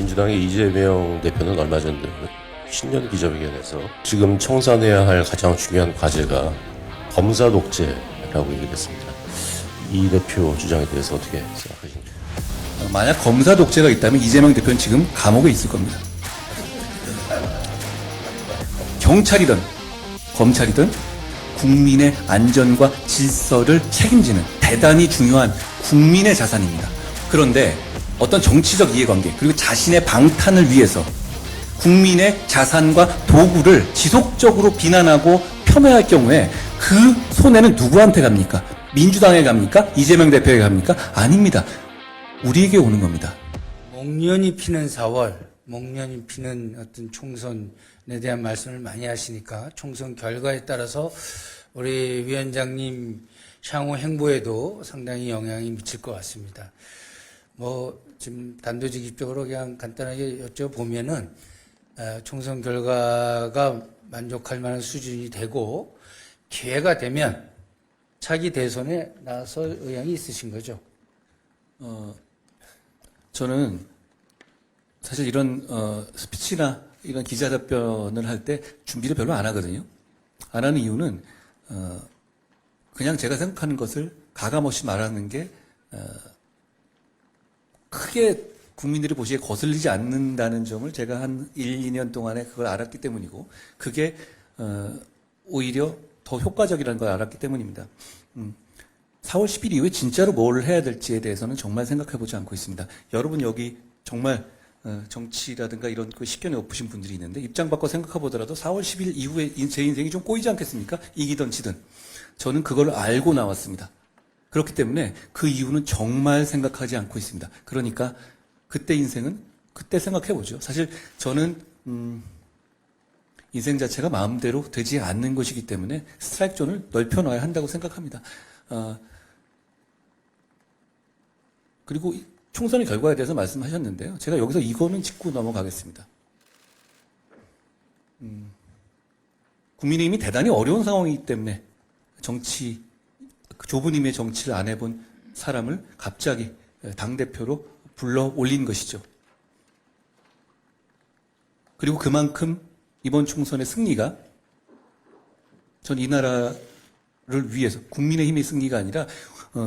민주당의 이재명 대표는 얼마 전 신년 기자회견에서 지금 청산해야 할 가장 중요한 과제가 검사 독재라고 얘기했습니다. 이 대표 주장에 대해서 어떻게 생각하십니까? 만약 검사 독재가 있다면 이재명 대표는 지금 감옥에 있을 겁니다. 경찰이든 검찰이든 국민의 안전과 질서를 책임지는 대단히 중요한 국민의 자산입니다. 그런데 어떤 정치적 이해관계 그리고 자신의 방탄을 위해서 국민의 자산과 도구를 지속적으로 비난하고 폄훼할 경우에 그 손해는 누구한테 갑니까? 민주당에 갑니까? 이재명 대표에게 갑니까? 아닙니다. 우리에게 오는 겁니다. 목련이 피는 4월, 목련이 피는 어떤 총선에 대한 말씀을 많이 하시니까 총선 결과에 따라서 우리 위원장님 향후 행보에도 상당히 영향이 미칠 것 같습니다. 지금 단도직입적으로 그냥 간단하게 여쭤보면은 총선 결과가 만족할 만한 수준이 되고 기회가 되면 차기 대선에 나설 의향이 있으신 거죠? 저는 사실 이런 스피치나 이런 기자답변을 할 때 준비를 별로 안 하거든요. 안 하는 이유는 그냥 제가 생각하는 것을 가감없이 말하는 게 크게 국민들이 보시기에 거슬리지 않는다는 점을 제가 한 1, 2년 동안에 그걸 알았기 때문이고 그게 오히려 더 효과적이라는 걸 알았기 때문입니다. 4월 10일 이후에 진짜로 뭘 해야 될지에 대해서는 정말 생각해보지 않고 있습니다. 여러분 여기 정말 정치라든가 이런 그 식견이 높으신 분들이 있는데 입장 바꿔 생각해보더라도 4월 10일 이후에 제 인생이 좀 꼬이지 않겠습니까? 이기든 지든. 저는 그걸 알고 나왔습니다. 그렇기 때문에 그 이유는 정말 생각하지 않고 있습니다. 그러니까 그때 인생은 그때 생각해보죠. 사실 저는 인생 자체가 마음대로 되지 않는 것이기 때문에 스트라이크 존을 넓혀놔야 한다고 생각합니다. 그리고 총선의 결과에 대해서 말씀하셨는데요. 제가 여기서 이거는 짚고 넘어가겠습니다. 국민의힘이 대단히 어려운 상황이기 때문에 좁은 힘의 정치를 안 해본 사람을 갑자기 당대표로 불러 올린 것이죠. 그리고 그만큼 이번 총선의 승리가 전 이 나라를 위해서 국민의힘의 승리가 아니라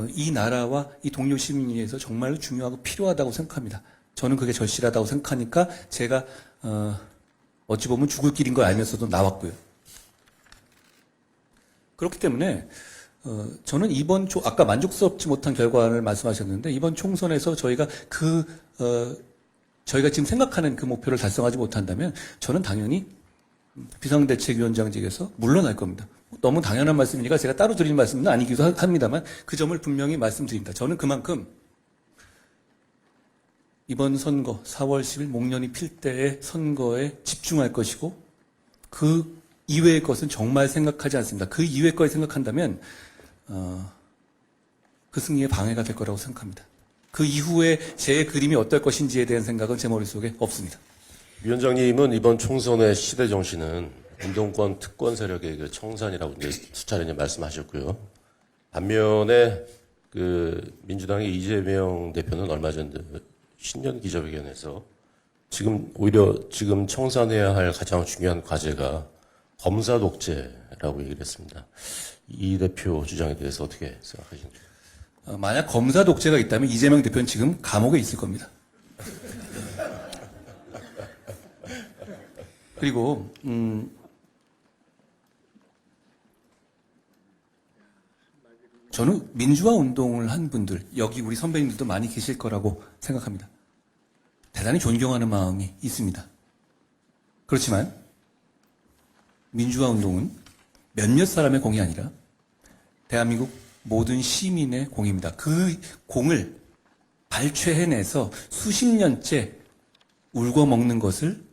이 나라와 이 동료 시민을 위해서 정말로 중요하고 필요하다고 생각합니다. 저는 그게 절실하다고 생각하니까 제가 어찌 보면 죽을 길인 걸 알면서도 나왔고요. 그렇기 때문에 저는 아까 만족스럽지 못한 결과를 말씀하셨는데 이번 총선에서 저희가 저희가 지금 생각하는 그 목표를 달성하지 못한다면 저는 당연히 비상대책위원장직에서 물러날 겁니다. 너무 당연한 말씀이니까 제가 따로 드리는 말씀은 아니기도 합니다만 그 점을 분명히 말씀드립니다. 저는 그만큼 이번 선거 4월 10일 목련이 필 때의 선거에 집중할 것이고 그 이외의 것은 정말 생각하지 않습니다. 그 이외의 걸 생각한다면 그 승리에 방해가 될 거라고 생각합니다. 그 이후에 제 그림이 어떨 것인지에 대한 생각은 제 머릿속에 없습니다. 위원장님은 이번 총선의 시대 정신은 운동권 특권 세력의 그 청산이라고 수차례 말씀하셨고요. 반면에 민주당의 이재명 대표는 얼마 전 신년 기자회견에서 지금 청산해야 할 가장 중요한 과제가 검사 독재라고 얘기를 했습니다. 이 대표 주장에 대해서 어떻게 생각하십니까? 만약 검사 독재가 있다면 이재명 대표는 지금 감옥에 있을 겁니다. 그리고 저는 민주화 운동을 한 분들, 여기 우리 선배님들도 많이 계실 거라고 생각합니다. 대단히 존경하는 마음이 있습니다. 그렇지만 민주화 운동은 몇몇 사람의 공이 아니라 대한민국 모든 시민의 공입니다. 그 공을 발췌해내서 수십 년째 울고 먹는 것을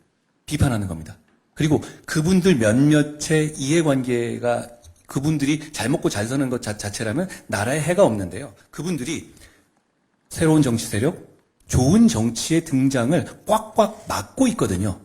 비판하는 겁니다. 그리고 그분들 몇몇의 이해관계가 그분들이 잘 먹고 잘 사는 것 자체라면 나라에 해가 없는데요. 그분들이 새로운 정치 세력, 좋은 정치의 등장을 꽉꽉 막고 있거든요.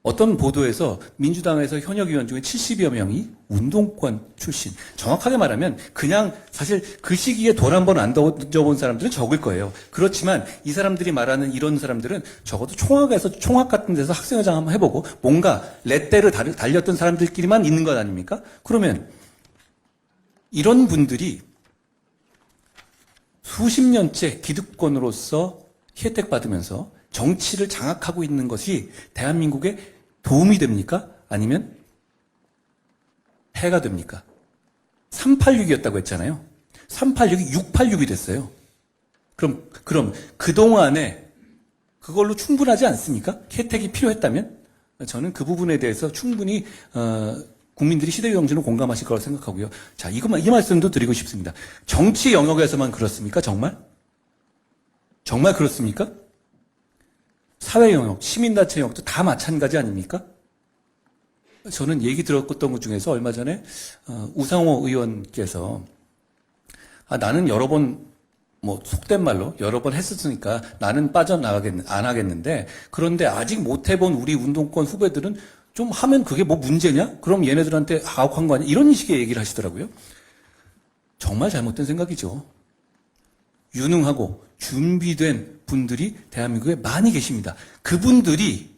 어떤 보도에서 민주당에서 현역 의원 중에 70여 명이 운동권 출신. 정확하게 말하면 그냥 사실 그 시기에 돈 한 번 안 던져본 사람들은 적을 거예요. 그렇지만 이 사람들이 말하는 이런 사람들은 적어도 총학 같은 데서 학생회장 한번 해보고 뭔가 렛대를 달렸던 사람들끼리만 있는 것 아닙니까? 그러면 이런 분들이 수십 년째 기득권으로서 혜택받으면서 정치를 장악하고 있는 것이 대한민국에 도움이 됩니까? 아니면 해가 됩니까? 386이었다고 했잖아요. 386이 686이 됐어요. 그럼 그동안에 그걸로 충분하지 않습니까? 혜택이 필요했다면? 저는 그 부분에 대해서 충분히 국민들이 시대의 정신을 공감하실 거라고 생각하고요. 자, 이 말씀도 드리고 싶습니다. 정치 영역에서만 그렇습니까? 정말 그렇습니까? 사회 영역, 시민단체 영역도 다 마찬가지 아닙니까? 저는 얘기 들었던 것 중에서 얼마 전에 우상호 의원께서 나는 여러 번 속된 말로 여러 번 했었으니까 나는 안 하겠는데 그런데 아직 못 해본 우리 운동권 후배들은 좀 하면 그게 뭐 문제냐? 그럼 얘네들한테 가혹한 거 아니야? 이런 식의 얘기를 하시더라고요. 정말 잘못된 생각이죠. 유능하고 준비된 분들이 대한민국에 많이 계십니다. 그분들이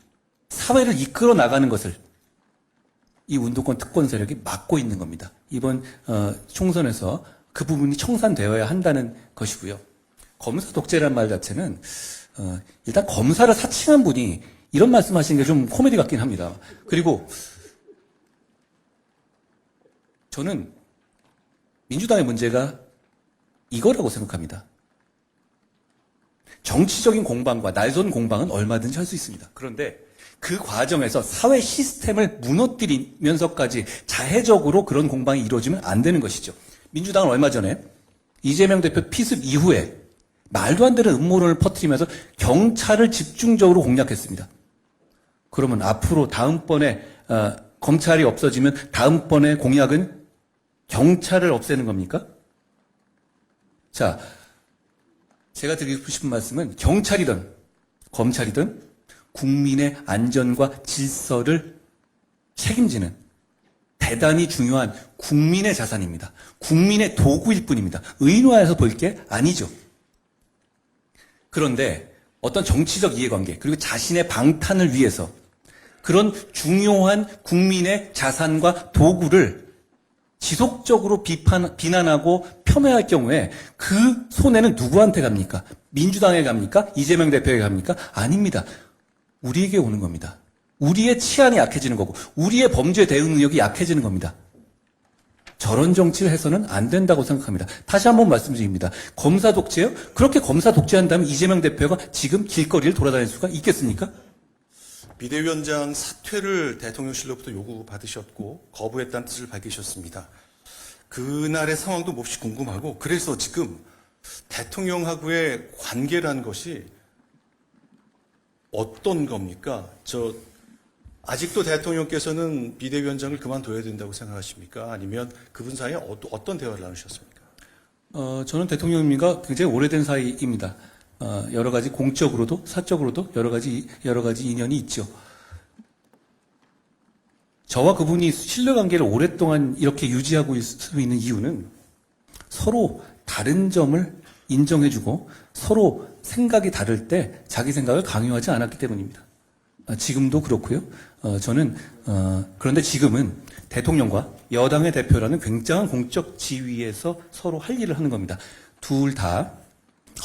사회를 이끌어 나가는 것을 이 운동권 특권 세력이 막고 있는 겁니다. 이번 총선에서 그 부분이 청산되어야 한다는 것이고요. 검사 독재란 말 자체는 일단 검사를 사칭한 분이 이런 말씀하시는 게 좀 코미디 같긴 합니다. 그리고 저는 민주당의 문제가 이거라고 생각합니다. 정치적인 공방과 날선 공방은 얼마든지 할 수 있습니다. 그런데 그 과정에서 사회 시스템을 무너뜨리면서까지 자해적으로 그런 공방이 이루어지면 안 되는 것이죠. 민주당은 얼마 전에 이재명 대표 피습 이후에 말도 안 되는 음모론을 퍼뜨리면서 경찰을 집중적으로 공략했습니다. 그러면 앞으로 다음번에 검찰이 없어지면 다음번에 공약은 경찰을 없애는 겁니까? 자, 제가 드리고 싶은 말씀은 경찰이든 검찰이든 국민의 안전과 질서를 책임지는 대단히 중요한 국민의 자산입니다. 국민의 도구일 뿐입니다. 의인화해서 볼 게 아니죠. 그런데 어떤 정치적 이해관계 그리고 자신의 방탄을 위해서 그런 중요한 국민의 자산과 도구를 지속적으로 비난하고 폄훼할 경우에 그 손해는 누구한테 갑니까? 민주당에 갑니까? 이재명 대표에게 갑니까? 아닙니다. 우리에게 오는 겁니다. 우리의 치안이 약해지는 거고 우리의 범죄 대응 능력이 약해지는 겁니다. 저런 정치를 해서는 안 된다고 생각합니다. 다시 한번 말씀드립니다. 검사 독재요? 그렇게 검사 독재한다면 이재명 대표가 지금 길거리를 돌아다닐 수가 있겠습니까? 비대위원장 사퇴를 대통령실로부터 요구받으셨고 거부했다는 뜻을 밝히셨습니다. 그날의 상황도 몹시 궁금하고 그래서 지금 대통령하고의 관계라는 것이 어떤 겁니까? 아직도 대통령께서는 비대위원장을 그만둬야 된다고 생각하십니까? 아니면 그분 사이에 어떤 대화를 나누셨습니까? 저는 대통령님과 굉장히 오래된 사이입니다. 여러 가지 공적으로도 사적으로도 여러 가지 인연이 있죠. 저와 그분이 신뢰관계를 오랫동안 이렇게 유지하고 있을 수 있는 이유는 서로 다른 점을 인정해주고 서로 생각이 다를 때 자기 생각을 강요하지 않았기 때문입니다. 지금도 그렇고요. 그런데 지금은 대통령과 여당의 대표라는 굉장한 공적 지위에서 서로 할 일을 하는 겁니다. 둘 다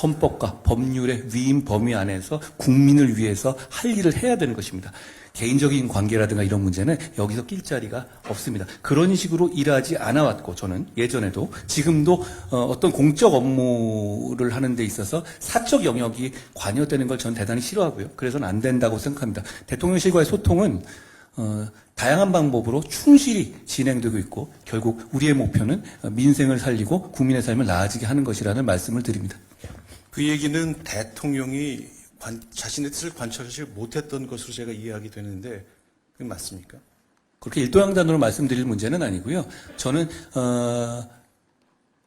헌법과 법률의 위임 범위 안에서 국민을 위해서 할 일을 해야 되는 것입니다. 개인적인 관계라든가 이런 문제는 여기서 낄 자리가 없습니다. 그런 식으로 일하지 않아왔고 저는 예전에도 지금도 어떤 공적 업무를 하는 데 있어서 사적 영역이 관여되는 걸 저는 대단히 싫어하고요. 그래서는 안 된다고 생각합니다. 대통령실과의 소통은 다양한 방법으로 충실히 진행되고 있고 결국 우리의 목표는 민생을 살리고 국민의 삶을 나아지게 하는 것이라는 말씀을 드립니다. 그 얘기는 대통령이 자신의 뜻을 관철하지 못했던 것으로 제가 이해하게 되는데 그게 맞습니까? 그렇게 일도양단으로 말씀드릴 문제는 아니고요. 저는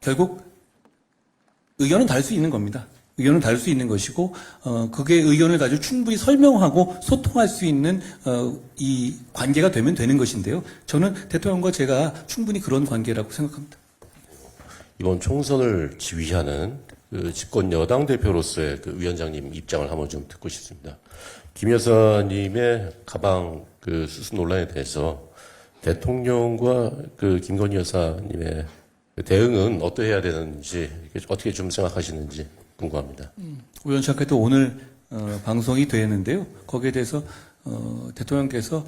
결국 의견은 다를 수 있는 겁니다. 의견은 다를 수 있는 것이고, 그게 의견을 가지고 충분히 설명하고 소통할 수 있는, 이 관계가 되면 되는 것인데요. 저는 대통령과 제가 충분히 그런 관계라고 생각합니다. 이번 총선을 지휘하는 그 집권 여당 대표로서의 그 위원장님 입장을 한번 좀 듣고 싶습니다. 김 여사님의 가방 그 수수 논란에 대해서 대통령과 그 김건희 여사님의 그 대응은 어떠해야 되는지 어떻게 좀 생각하시는지 궁금합니다. 우연찮게도 오늘 방송이 되었는데요. 거기에 대해서 대통령께서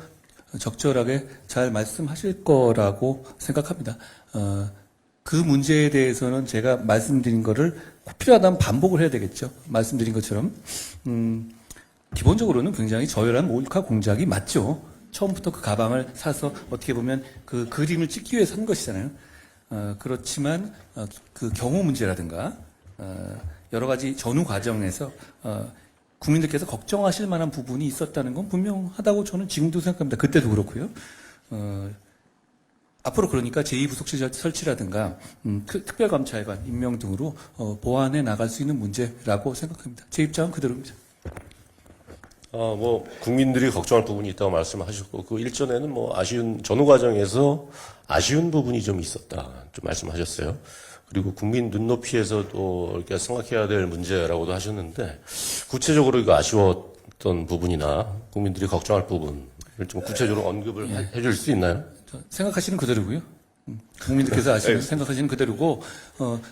적절하게 잘 말씀하실 거라고 생각합니다. 그 문제에 대해서는 제가 말씀드린 거를 꼭 필요하다면 반복을 해야 되겠죠. 말씀드린 것처럼 기본적으로는 굉장히 저열한 몰카 공작이 맞죠. 처음부터 그 가방을 사서 어떻게 보면 그 그림을 찍기 위해서 산 것이잖아요. 그렇지만 그 경호 문제라든가 여러 가지 전후 과정에서 국민들께서 걱정하실 만한 부분이 있었다는 건 분명하다고 저는 지금도 생각합니다. 그때도 그렇고요. 앞으로 그러니까 제2부속실 설치라든가 특별감찰관 임명 등으로 보완해 나갈 수 있는 문제라고 생각합니다. 제 입장은 그대로입니다. 뭐 국민들이 걱정할 부분이 있다고 말씀하셨고 그 일전에는 뭐 아쉬운 전후 과정에서 아쉬운 부분이 좀 있었다 좀 말씀하셨어요. 그리고 국민 눈높이에서도 이렇게 생각해야 될 문제라고도 하셨는데 구체적으로 이거 아쉬웠던 부분이나 국민들이 걱정할 부분을 좀 구체적으로 언급을 해줄 수 있나요? 생각하시는 그대로고요. 국민들께서 아시는 생각하시는 그대로고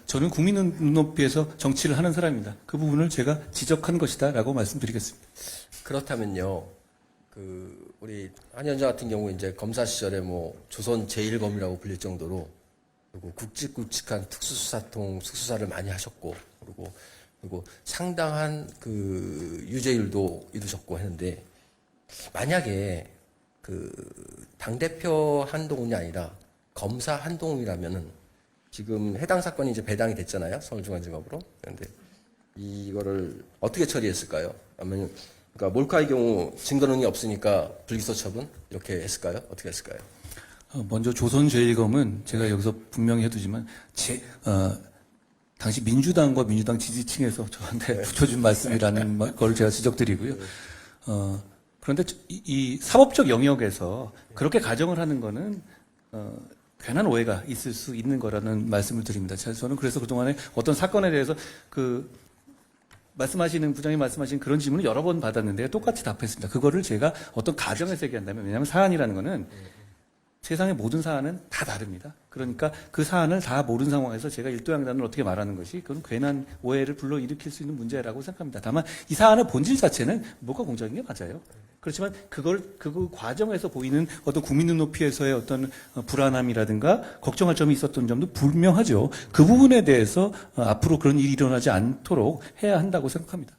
저는 국민 눈높이에서 정치를 하는 사람입니다. 그 부분을 제가 지적한 것이다라고 말씀드리겠습니다. 그렇다면요, 우리 한 위원장 같은 경우 이제 검사 시절에 뭐 조선 제1검이라고 불릴 정도로 그리고 굵직굵직한 특수사를 많이 하셨고 그리고 상당한 그 유죄율도 이루셨고 했는데 만약에 당대표 한동훈이 아니라 검사 한동훈이라면은 지금 해당 사건이 이제 배당이 됐잖아요. 서울중앙지검으로. 그런데 이거를 어떻게 처리했을까요? 아니면 그러니까 몰카의 경우 증거능이 없으니까 불기소 처분 이렇게 했을까요? 어떻게 했을까요? 먼저 조선제일검은 제가 여기서 분명히 해두지만 당시 민주당과 민주당 지지층에서 저한테 붙여준 말씀이라는 걸 제가 지적드리고요. 그런데 이 사법적 영역에서 그렇게 가정을 하는 거는 괜한 오해가 있을 수 있는 거라는 말씀을 드립니다. 저는 그래서 그동안에 어떤 사건에 대해서 부장님 말씀하신 그런 질문을 여러 번 받았는데 똑같이 답했습니다. 그거를 제가 어떤 가정에서 얘기한다면, 왜냐하면 사안이라는 거는 세상의 모든 사안은 다 다릅니다. 그러니까 그 사안을 다 모르는 상황에서 제가 일도양단을 어떻게 말하는 것이 그건 괜한 오해를 불러일으킬 수 있는 문제라고 생각합니다. 다만 이 사안의 본질 자체는 몰카 공작인 게 맞아요. 그렇지만 그 과정에서 보이는 어떤 국민 눈높이에서의 어떤 불안함이라든가 걱정할 점이 있었던 점도 분명하죠. 그 부분에 대해서 앞으로 그런 일이 일어나지 않도록 해야 한다고 생각합니다.